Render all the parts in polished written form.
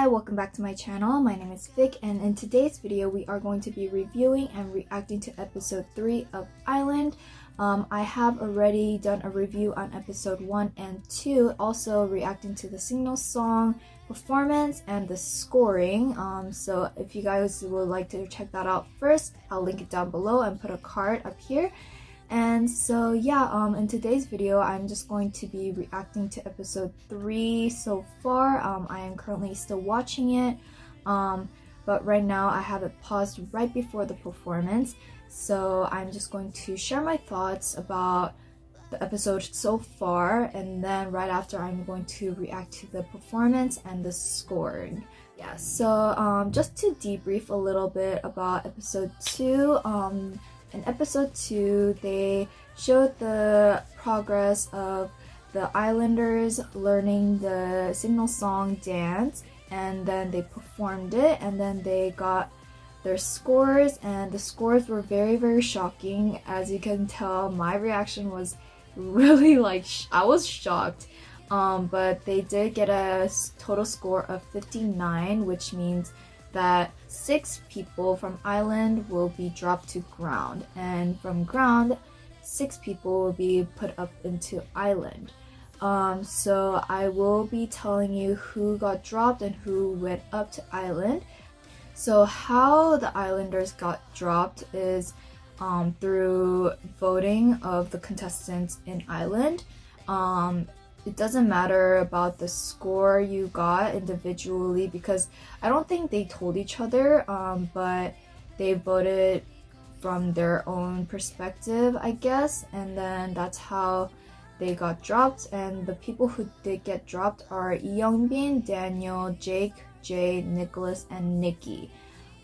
Hi, welcome back to my channel. My name is Vic, and in today's video we are going to be reviewing and reacting to episode 3 of Island. I have already done a review on episode 1 and 2, also reacting to the Signal song performance and the scoring. So if you guys would like to check that out first, I'll link it down below and put a card up here. And so yeah, in today's video, I'm just going to be reacting to episode 3 so far. I am currently still watching it, but right now I have it paused right before the performance. So I'm just going to share my thoughts about the episode so far, and then right after I'm going to react to the performance and the scoring. Yeah, so just to debrief a little bit about episode 2, in episode 2, they showed the progress of the Islanders learning the Signal song dance, and then they performed it, and then they got their scores, and the scores were very, very shocking. As you can tell, my reaction was really I was shocked. But they did get a total score of 59, which means that 6 people from Island will be dropped to ground, and from ground 6 people will be put up into Island. So I will be telling you who got dropped and who went up to Island. So how the Islanders got dropped is through voting of the contestants in Island. It doesn't matter about the score you got individually, because I don't think they told each other, but they voted from their own perspective, I guess, and then that's how they got dropped. And the people who did get dropped are Youngbin, Daniel, Jake, Jay, Nicholas, and Nikki.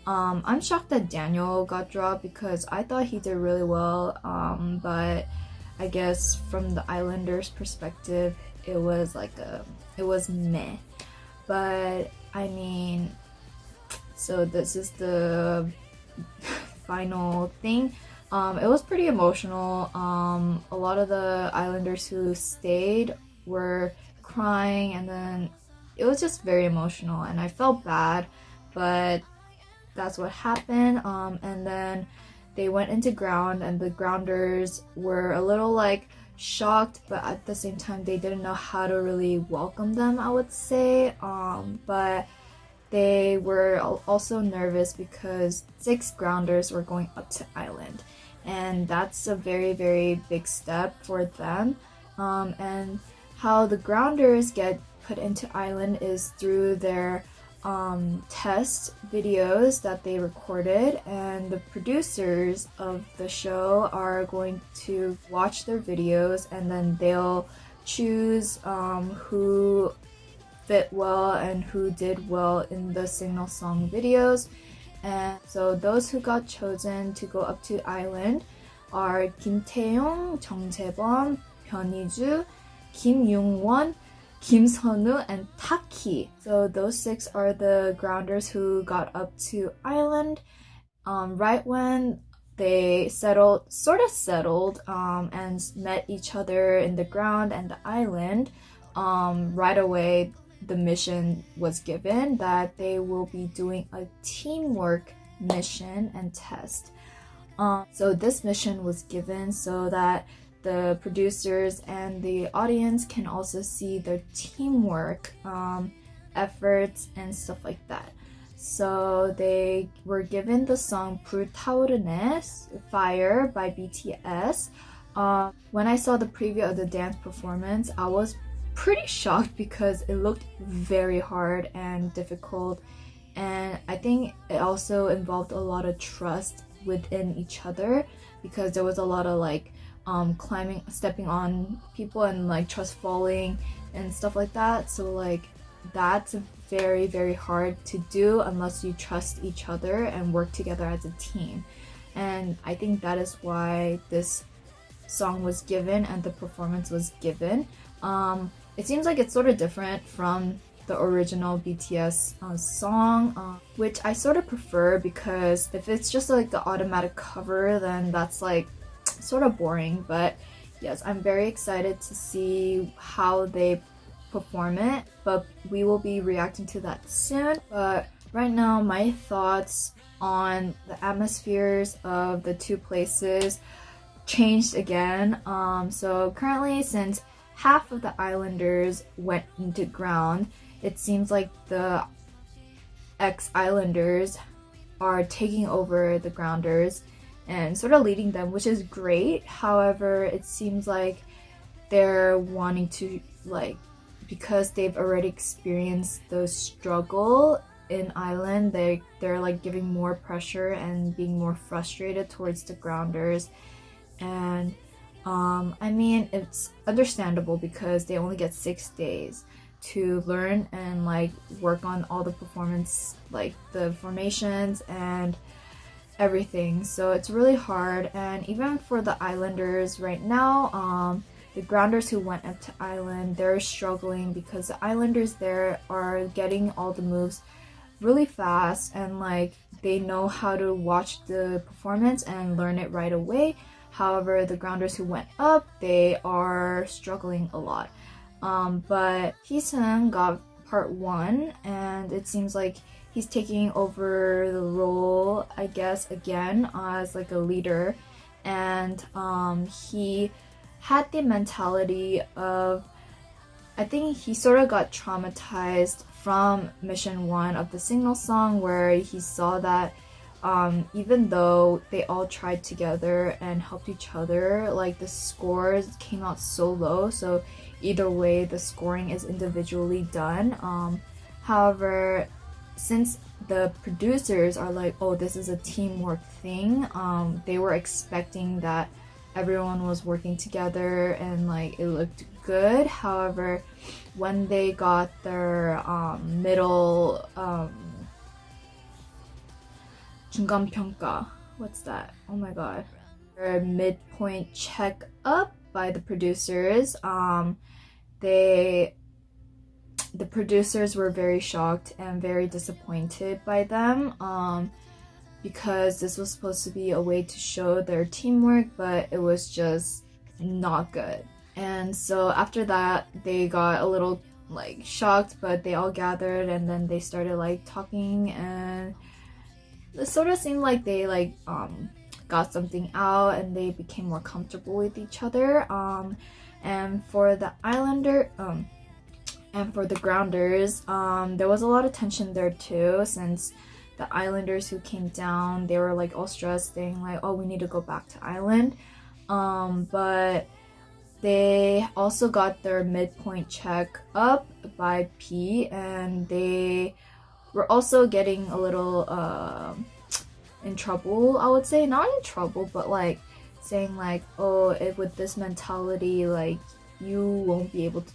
I'm shocked that Daniel got dropped because I thought he did really well, but I guess from the Islanders' perspective, it was it was meh. But I mean, so this is the final thing. It was pretty emotional. A lot of the Islanders who stayed were crying, and then it was just very emotional, and I felt bad, but that's what happened. And then they went into ground, and the grounders were a little shocked, but at the same time they didn't know how to really welcome them, I would say. But they were also nervous because 6 grounders were going up to Island, and that's a very, very big step for them. And how the grounders get put into Island is through their test videos that they recorded, and the producers of the show are going to watch their videos, and then they'll choose who fit well and who did well in the Signal song videos. And so those who got chosen to go up to Island are Kim Tae-young, Jung Jae-bum, Hyun-hee-ju, Kim Young-won, Kim Sun-woo, and Taki. So those 6 are the grounders who got up to Island. Right when they sort of settled, and met each other in the ground and the Island, right away the mission was given that they will be doing a teamwork mission and test. So this mission was given so that the producers and the audience can also see their teamwork, efforts, and stuff like that. So they were given the song 불타오르네, Fire by BTS. When I saw the preview of the dance performance, I was pretty shocked because it looked very hard and difficult, and I think it also involved a lot of trust within each other, because there was a lot of climbing, stepping on people, and trust falling and stuff like that. So that's very, very hard to do unless you trust each other and work together as a team. And I think that is why this song was given and the performance was given. It seems like it's sort of different from the original BTS song, which I sort of prefer, because if it's just the automatic cover, then that's sort of boring. But yes, I'm very excited to see how they perform it, but we will be reacting to that soon. But right now, my thoughts on the atmospheres of the two places changed again. So currently, since half of the islanders went into ground, it seems like the ex-islanders are taking over the grounders and sort of leading them, which is great. However, it seems like they're wanting to, like, because they've already experienced the struggle in Island, they're like giving more pressure and being more frustrated towards the grounders. And I mean, it's understandable because they only get 6 days to learn and like work on all the performance, like the formations and everything. So it's really hard. And even for the Islanders right now, the grounders who went up to Island, they're struggling because the Islanders there are getting all the moves really fast, and like they know how to watch the performance and learn it right away. However, the grounders who went up, they are struggling a lot. But Heeseung got part 1, and it seems like he's taking over the role, I guess, again as like a leader. And he had the mentality of, I think he sort of got traumatized from mission 1 of the Signal song, where he saw that even though they all tried together and helped each other, like the scores came out so low. So either way, the scoring is individually done. However, since the producers are like, oh, this is a teamwork thing, they were expecting that everyone was working together and like it looked good. However, when they got their middle 중간평가, what's that? Oh my god. Their midpoint check up by the producers, the producers were very shocked and very disappointed by them, because this was supposed to be a way to show their teamwork, but it was just not good. And so after that, they got a little like shocked, but they all gathered and then they started like talking, and it sort of seemed like they like got something out and they became more comfortable with each other. And for the Islander and for the grounders, there was a lot of tension there too, since the Islanders who came down, they were like all stressed, saying like, oh, we need to go back to Island. But they also got their midpoint check up by P, and they were also getting a little in trouble, I would say. Not in trouble, but like saying like, oh, with this mentality, like you won't be able to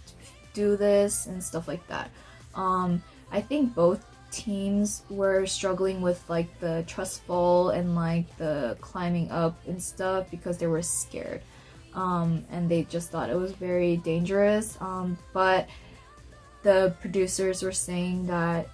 do this and stuff like that. I think both teams were struggling with like the trust fall and like the climbing up and stuff because they were scared, and they just thought it was very dangerous. But the producers were saying that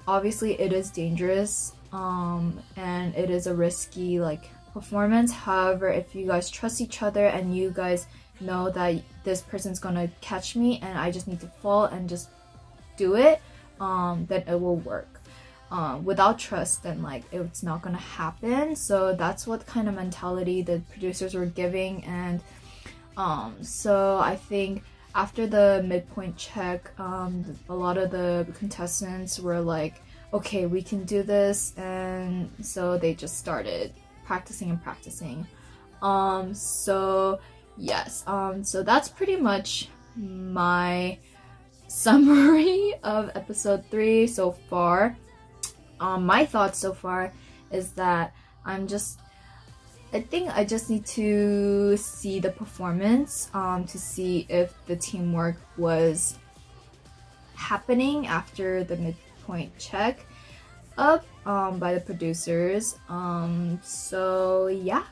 obviously it is dangerous, and it is a risky like performance. However, if you guys trust each other and you guys know that this person's gonna catch me and I just need to fall and just do it, then it will work. Without trust, then like it's not gonna happen. So that's what kind of mentality the producers were giving. And so I think after the midpoint check, a lot of the contestants were like, okay, we can do this, and so they just started practicing and practicing. So yes, so that's pretty much my summary of episode 3 so far. My thoughts so far is that I think I just need to see the performance, to see if the teamwork was happening after the midpoint check up by the producers. So yeah,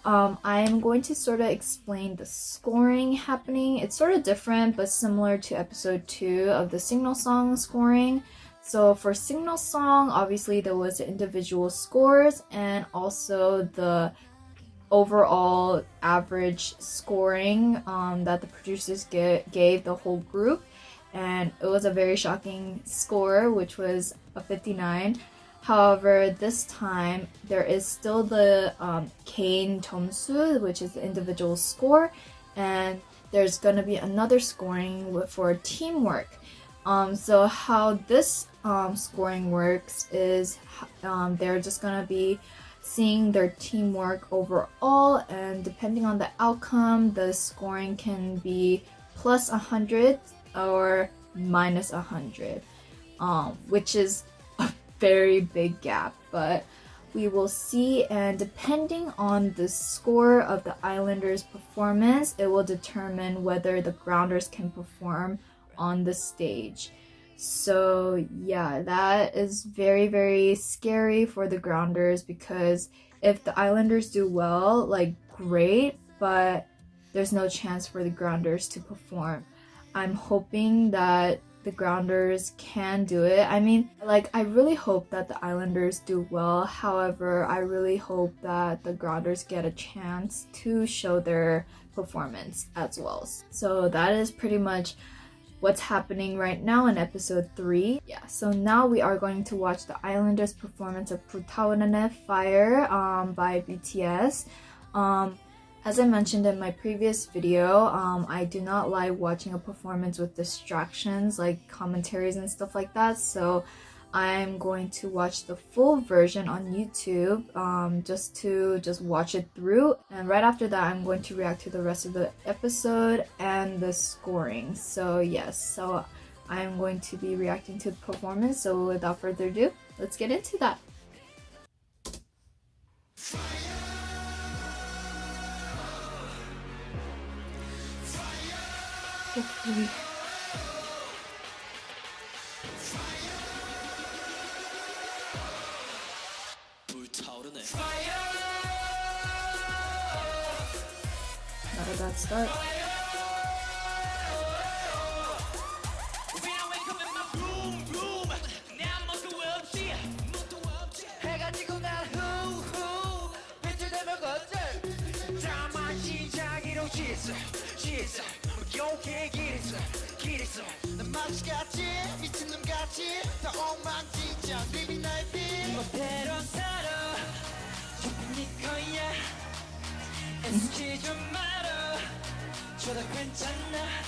I'm going to sort of explain the scoring happening. It's sort of different but similar to episode 2 of the Signal song scoring. So for Signal song, obviously there was the individual scores and also the overall average scoring that the producers gave the whole group. and it was a very shocking score, which was a 59. However, this time there is still the 개인 점수, which is the individual score, and there's gonna be another scoring for teamwork. So how this scoring works is they're just gonna be seeing their teamwork overall, and depending on the outcome, the scoring can be plus 100 or minus 100, which is a very big gap, but we will see, and depending on the score of the Islanders' performance, it will determine whether the Grounders can perform on the stage. So yeah, that is very, very scary for the Grounders, because if the Islanders do well, like great, but there's no chance for the Grounders to perform. I'm hoping that the Grounders can do it. I mean, like, I really hope that the Islanders do well. However, I really hope that the Grounders get a chance to show their performance as well. So that is pretty much what's happening right now in episode 3. Yeah, so now we are going to watch the Islanders' performance of 불타오르네 Fire by BTS. As I mentioned in my previous video, I do not like watching a performance with distractions like commentaries and stuff like that, so I'm going to watch the full version on YouTube just to watch it through, and right after that I'm going to react to the rest of the episode and the scoring. So yes, so I'm going to be reacting to the performance, so without further ado, let's get into that. Hopefully. Not a bad start.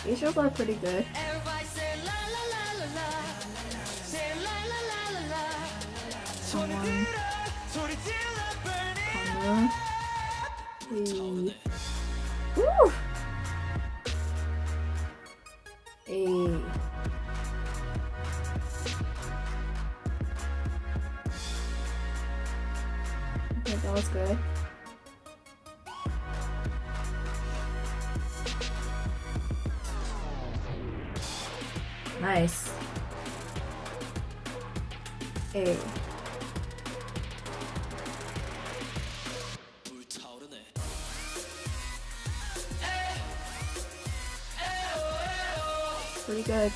Visuals are pretty good. Someone. Camera. Woo! Hey. Okay, that was good. Nice. Hey. Pretty good.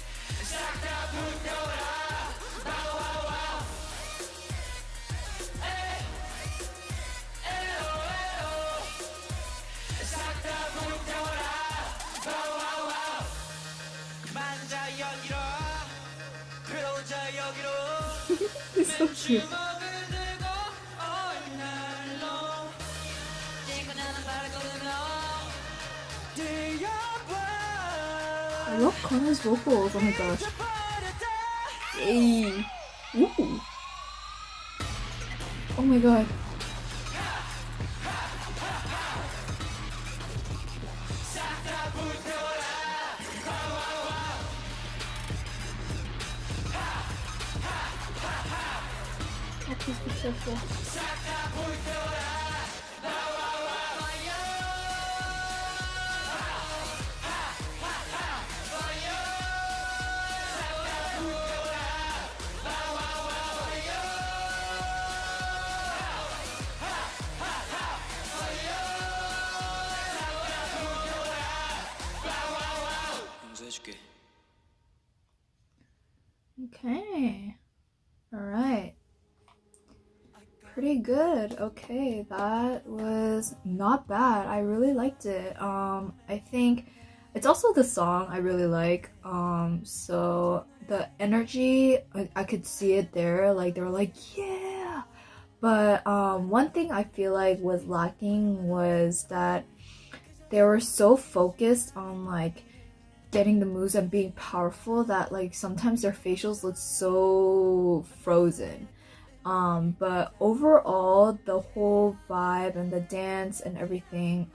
He's so cute. I love Connor's vocals, oh my gosh. Hey. Ooh. Oh my god. Oh, please be careful. Okay. Alright. Pretty good. Okay, that was not bad. I really liked it. I think it's also the song I really like. So the energy, I could see it there. Like they were like, yeah. But one thing I feel like was lacking was that they were so focused on like getting the moves and being powerful that like sometimes their facials look so frozen. But overall, the whole vibe and the dance and everything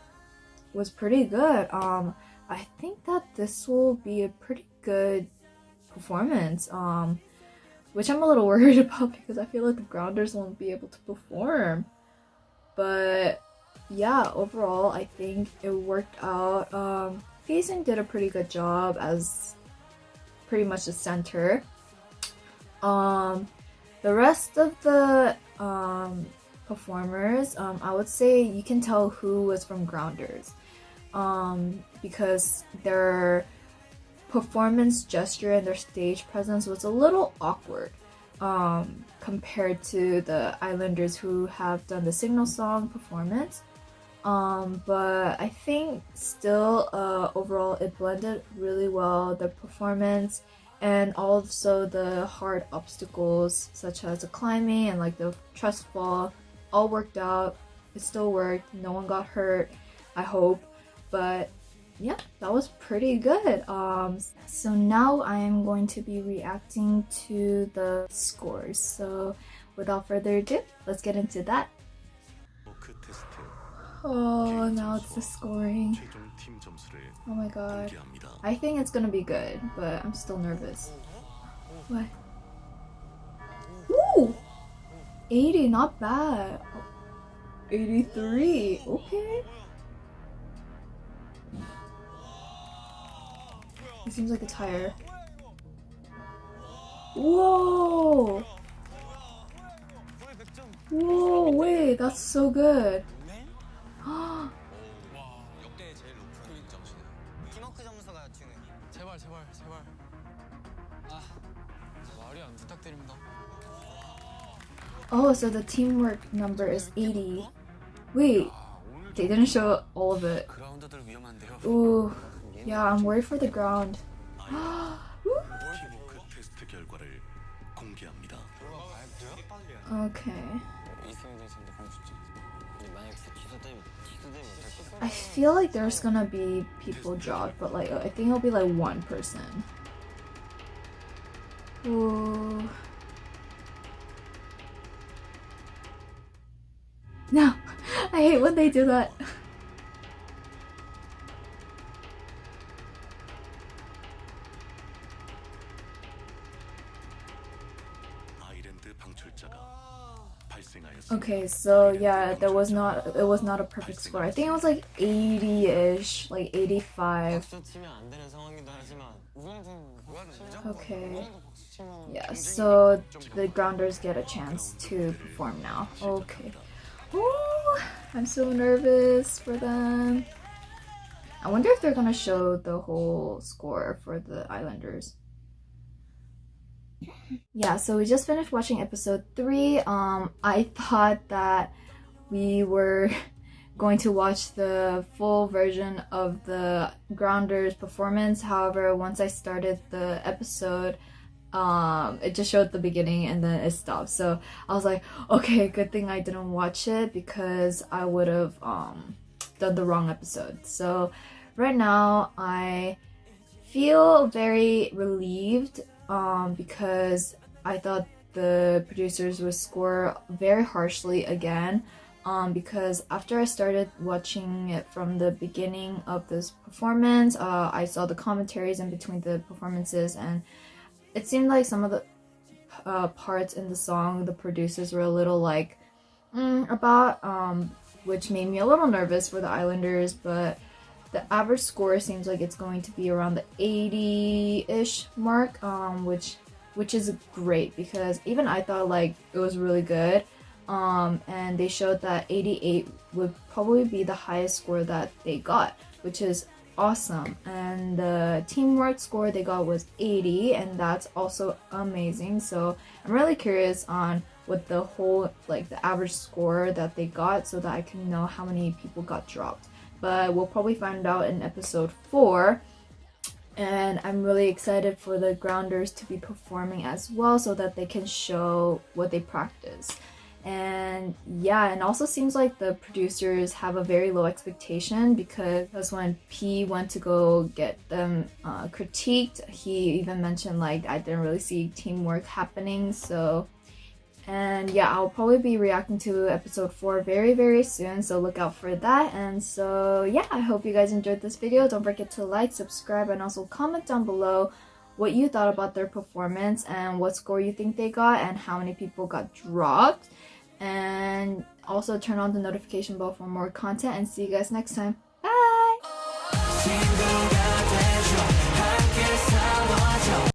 was pretty good. I think that this will be a pretty good performance. Which I'm a little worried about because I feel like the grounders won't be able to perform. But yeah, overall, I think it worked out. Phasing did a pretty good job as pretty much the center. The rest of the performers, I would say you can tell who was from Grounders, because their performance gesture and their stage presence was a little awkward compared to the Islanders who have done the Signal song performance. But I think still overall it blended really well, the performance and also the hard obstacles such as the climbing and like the trust fall all worked out. It still worked, no one got hurt, I hope. But yeah, that was pretty good. So now I am going to be reacting to the scores. So without further ado, let's get into that. Oh, now it's the scoring. Oh my god. I think it's gonna be good, but I'm still nervous. What? Ooh! 80, not bad. 83, okay. It seems like it's higher. Whoa! Whoa, wait, that's so good. Oh, so the teamwork number is 80. Wait, they didn't show all of it. Ooh, yeah, I'm worried for the ground. Okay. I feel like there's gonna be people dropped, but like I think it'll be like one person. Ooh. No, I hate when they do that. Okay, so yeah, it was not a perfect score. I think it was like 80-ish, like 85. Okay. Yeah, so the grounders get a chance to perform now. Okay. Ooh, I'm so nervous for them. I wonder if they're gonna show the whole score for the Islanders. Yeah, so we just finished watching episode 3. I thought that we were going to watch the full version of the Grounders performance. However, once I started the episode, it just showed the beginning and then it stopped. So I was like, okay, good thing I didn't watch it because I would have done the wrong episode. So right now I feel very relieved because I thought the producers would score very harshly again, because after I started watching it from the beginning of this performance, I saw the commentaries in between the performances, and it seemed like some of the parts in the song the producers were a little like about, which made me a little nervous for the Islanders. But the average score seems like it's going to be around the 80-ish mark, which is great because even I thought like it was really good. And they showed that 88 would probably be the highest score that they got, which is awesome. And the teamwork score they got was 80, and that's also amazing. So I'm really curious on what the average score that they got so that I can know how many people got dropped. but we'll probably find out in episode 4. And I'm really excited for the grounders to be performing as well so that they can show what they practice. And yeah, and also seems like the producers have a very low expectation because when P went to go get them critiqued, he even mentioned like I didn't really see teamwork happening. So, and yeah, I'll probably be reacting to episode 4 very soon, so look out for that. And so yeah, I hope you guys enjoyed this video. Don't forget to like, subscribe, and also comment down below what you thought about their performance and what score you think they got and how many people got dropped. And also turn on the notification bell for more content, and see you guys next time.